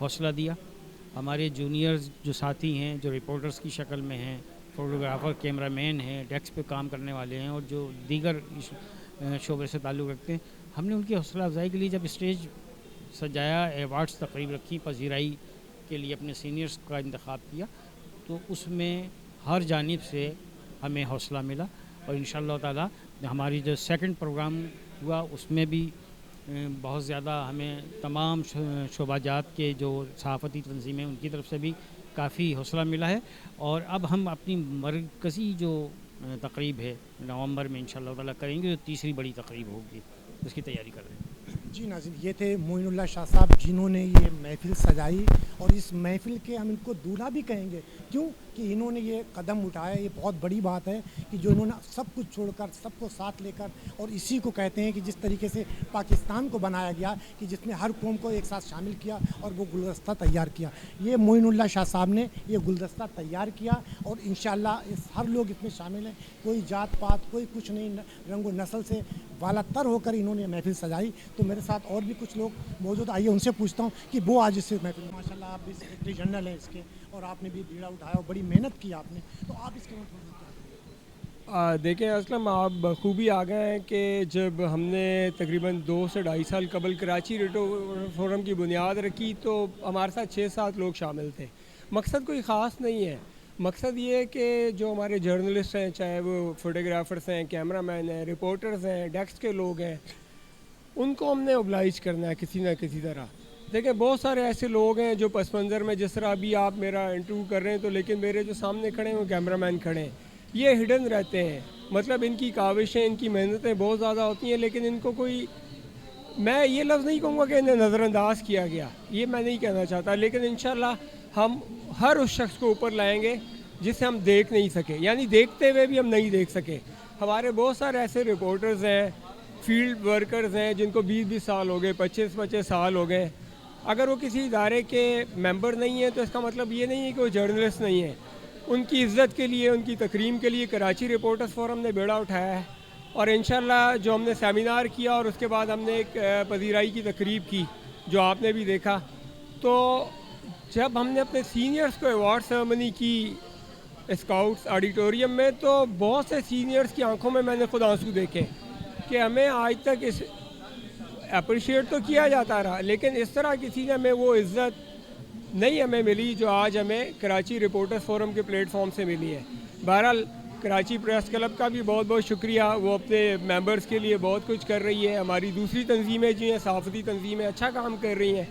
حوصلہ دیا. ہمارے جونیئرز جو ساتھی ہیں جو رپورٹرز کی شکل میں ہیں, فوٹوگرافر, کیمرہ مین ہیں, ڈیسک پہ کام کرنے والے ہیں اور جو دیگر شعبے سے تعلق رکھتے ہیں, ہم نے ان کی حوصلہ افزائی کے لیے جب اسٹیج سجایا, ایوارڈز تقریب رکھی, پذیرائی کے لیے اپنے سینئرز کا انتخاب کیا, تو اس میں ہر جانب سے ہمیں حوصلہ ملا. اور انشاءاللہ تعالی ہماری جو سیکنڈ پروگرام ہوا اس میں بھی بہت زیادہ ہمیں تمام شعبہ جات کے جو صحافتی تنظیمیں ان کی طرف سے بھی کافی حوصلہ ملا ہے. اور اب ہم اپنی مرکزی جو تقریب ہے نومبر میں انشاءاللہ تعالی کریں گے, جو تیسری بڑی تقریب ہوگی, اس کی تیاری کر رہے ہیں. جی ناظرین, یہ تھے معین اللہ شاہ صاحب جنہوں نے یہ محفل سجائی, اور اس محفل کے ہم ان کو دولہا بھی کہیں گے, کیوں کہ انہوں نے یہ قدم اٹھایا. یہ بہت بڑی بات ہے کہ جو انہوں نے سب کچھ چھوڑ کر, سب کو ساتھ لے کر, اور اسی کو کہتے ہیں کہ جس طریقے سے پاکستان کو بنایا گیا کہ جس میں ہر قوم کو ایک ساتھ شامل کیا اور وہ گلدستہ تیار کیا. یہ معین اللہ شاہ صاحب نے یہ گلدستہ تیار کیا, اور انشاءاللہ ہر لوگ اس میں شامل ہیں, کوئی جات پات کوئی کچھ نہیں, رنگ و نسل سے والا تر ہو کر انہوں نے محفل سجائی. تو میرے ساتھ اور بھی کچھ لوگ موجود, آئیے ان سے پوچھتا ہوں کہ وہ آج اس سے محفل, ماشاءاللہ آپ بھی سیکرٹری جنرل ہیں اس کے, اور آپ نے بھی بیڑا اٹھایا اور بڑی محنت کی آپ نے, تو آپ اس کے دیکھیں اسلم, آپ بخوبی آ گئے ہیں کہ جب ہم نے تقریباً 2 سے 2.5 سال قبل کراچی ریٹو فورم کی بنیاد رکھی تو ہمارے ساتھ 6-7 لوگ شامل تھے. مقصد کوئی خاص نہیں ہے, مقصد یہ ہے کہ جو ہمارے جرنلسٹ ہیں, چاہے وہ فوٹوگرافرس ہیں, کیمرہ مین ہیں, رپورٹرز ہیں, ڈیسک کے لوگ ہیں, ان کو ہم نے اوبلائز کرنا ہے کسی نہ کسی طرح. دیکھیں بہت سارے ایسے لوگ ہیں جو پس منظر میں, جس طرح ابھی آپ میرا انٹرویو کر رہے ہیں تو لیکن میرے جو سامنے کھڑے ہیں وہ کیمرہ مین کھڑے ہیں, یہ ہڈن رہتے ہیں. مطلب ان کی کاوشیں, ان کی محنتیں بہت زیادہ ہوتی ہیں, لیکن ان کو کوئی, میں یہ لفظ نہیں کہوں گا کہ انہیں نظر انداز کیا گیا, یہ میں نہیں کہنا چاہتا, لیکن انشاءاللہ ہم ہر اس شخص کو اوپر لائیں گے جسے ہم دیکھ نہیں سکے, یعنی دیکھتے ہوئے بھی ہم نہیں دیکھ سکے. ہمارے بہت سارے ایسے رپورٹرز ہیں, فیلڈ ورکرز ہیں جن کو 20-20 سال ہو گئے, 25-25 سال ہو گئے. اگر وہ کسی ادارے کے ممبر نہیں ہیں تو اس کا مطلب یہ نہیں ہے کہ وہ جرنلسٹ نہیں ہیں. ان کی عزت کے لیے, ان کی تکریم کے لیے کراچی رپورٹرز فورم نے بیڑا اٹھایا ہے. اور انشاءاللہ جو ہم نے سیمینار کیا اور اس کے بعد ہم نے ایک پذیرائی کی تقریب کی جو آپ نے بھی دیکھا, تو جب ہم نے اپنے سینئرز کو ایوارڈ سرمنی کی اسکاؤٹس آڈیٹوریم میں, تو بہت سے سینئرز کی آنکھوں میں نے خود آنسو دیکھے کہ ہمیں آج تک اس اپریشیٹ تو کیا جاتا رہا, لیکن اس طرح کسی نے ہمیں وہ عزت نہیں ہمیں ملی جو آج ہمیں کراچی رپورٹرز فورم کے پلیٹ فارم سے ملی ہے. بہرحال کراچی پریس کلب کا بھی بہت بہت شکریہ, وہ اپنے ممبرز کے لیے بہت کچھ کر رہی ہے. ہماری دوسری تنظیمیں جو ہیں, صحافتی تنظیمیں, اچھا کام کر رہی ہیں,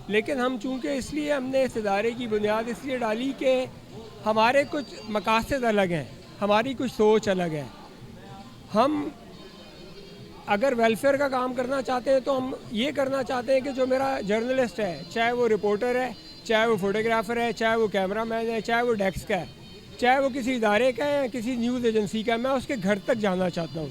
لیکن ہم چونکہ اس لیے ہم نے اس ادارے کی بنیاد اس لیے ڈالی کہ ہمارے کچھ مقاصد الگ ہیں, ہماری کچھ سوچ الگ ہے. ہم اگر ویلفیئر کا کام کرنا چاہتے ہیں تو ہم یہ کرنا چاہتے ہیں کہ جو میرا جرنلسٹ ہے, چاہے وہ رپورٹر ہے, چاہے وہ فوٹوگرافر ہے, چاہے وہ کیمرہ مین ہے, چاہے وہ ڈیسک کا ہے, چاہے وہ کسی ادارے کا ہے یا کسی نیوز ایجنسی کا ہے, میں اس کے گھر تک جانا چاہتا ہوں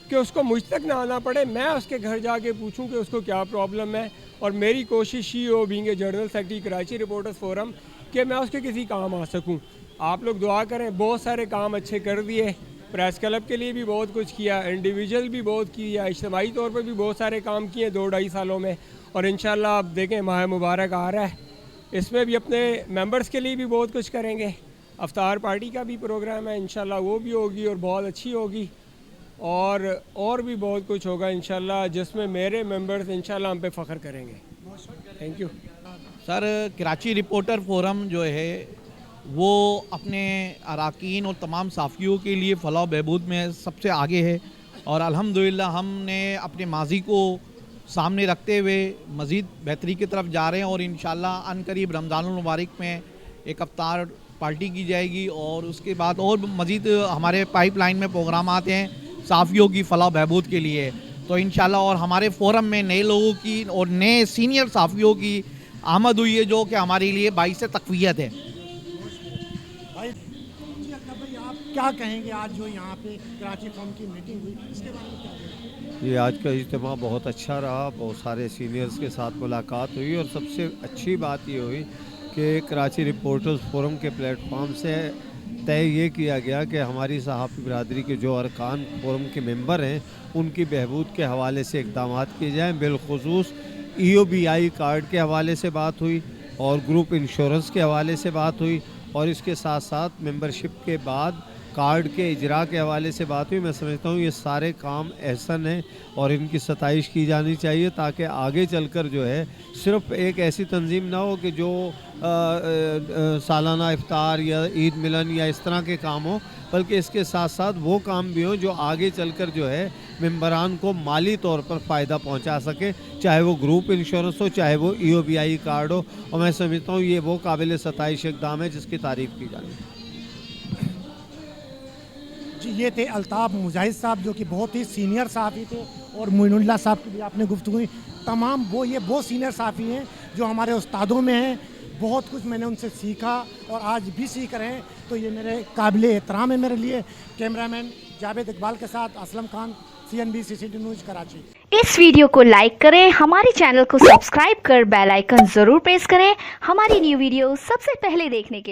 کہ اس کو مجھ تک نہ آنا پڑے, میں اس کے گھر جا کے پوچھوں کہ اس کو کیا پرابلم ہے. اور میری کوشش ہی ہو being a general secretary Karachi reporters forum کہ میں اس کے کسی کام آ سکوں. آپ لوگ دعا کریں, بہت سارے کام اچھے کر دیے, پریس کلب کے لیے بھی بہت کچھ کیا, انڈیویجول بھی بہت کیا, اجتماعی طور پر بھی بہت سارے کام کیے 2-2.5 سالوں میں. اور انشاءاللہ آپ دیکھیں ماہ مبارک آ رہا ہے, اس میں بھی اپنے ممبرز کے لیے بھی بہت کچھ کریں گے. افطار پارٹی کا بھی پروگرام ہے, انشاءاللہ وہ بھی ہوگی اور بہت اچھی ہوگی, اور بھی بہت کچھ ہوگا انشاءاللہ جس میں میرے ممبرز انشاءاللہ ہم پہ فخر کریں گے. Thank you. Sir, Karachi reporter forum جو ہے وہ اپنے اراکین اور تمام صحافیوں کے لیے فلاح و بہبود میں سب سے آگے ہے, اور الحمدللہ ہم نے اپنے ماضی کو سامنے رکھتے ہوئے مزید بہتری کی طرف جا رہے ہیں. اور انشاءاللہ عن قریب رمضان المبارک میں ایک افطار پارٹی کی جائے گی, اور اس کے بعد اور مزید ہمارے پائپ لائن میں پروگرامات ہیں صحافیوں کی فلاح و بہبود کے لیے. تو انشاءاللہ اور ہمارے فورم میں نئے لوگوں کی اور نئے سینئر صحافیوں کی آمد ہوئی ہے جو کہ ہمارے لیے باعث تقویت ہے. بھائی جی اکرم بھائی, آپ کیا کہیں گے آج جو یہاں پہ کراچی فورم کی میٹنگ ہوئی, اس کے بارے میں کیا کہیں گے؟ یہ آج کا اجتماع بہت اچھا رہا, بہت سارے سینئرز کے ساتھ ملاقات ہوئی, اور سب سے اچھی بات یہ ہوئی کہ کراچی رپورٹرز فورم کے پلیٹ فارم سے طے یہ کیا گیا کہ ہماری صحافی برادری کے جو ارکان فورم کے ممبر ہیں ان کی بہبود کے حوالے سے اقدامات کیے جائیں. بالخصوص EOBI کارڈ کے حوالے سے بات ہوئی, اور گروپ انشورنس کے حوالے سے بات ہوئی، اور اس کے ساتھ ساتھ ممبرشپ کے بعد کارڈ کے اجرا کے حوالے سے بات ہوئی۔ میں سمجھتا ہوں یہ سارے کام احسن ہیں اور ان کی ستائش کی جانی چاہیے، تاکہ آگے چل کر جو ہے صرف ایک ایسی تنظیم نہ ہو کہ جو سالانہ افطار یا عید ملن یا اس طرح کے کام ہوں، بلکہ اس کے ساتھ ساتھ وہ کام بھی ہوں جو آگے چل کر جو ہے ممبران کو مالی طور پر فائدہ پہنچا سکے، چاہے وہ گروپ انشورنس ہو، چاہے وہ EOBI کارڈ ہو، اور میں سمجھتا ہوں یہ وہ قابل ستائش اقدام ہے جس کی تعریف کی جانی چاہیے۔ جی یہ تھے الطاف مجاہد صاحب جو کہ بہت ہی سینئر صحافی تھے، اور معین اللہ صاحب کی بھی آپ نے گفتگو، تمام وہ سینئر صحافی ہیں جو ہمارے استادوں میں ہیں، بہت کچھ میں نے ان سے سیکھا اور آج بھی سیکھ رہے ہیں، تو یہ میرے قابل احترام ہے میرے لیے۔ کیمرہ مین جاوید اقبال کے ساتھ Aslam Khan, CNBC city news Karachi. اس ویڈیو کو لائک کریں، ہمارے چینل کو سبسکرائب کر بیل آئیکن ضرور پریس کریں ہماری نیو ویڈیو سب سے پہلے دیکھنے کے لیے۔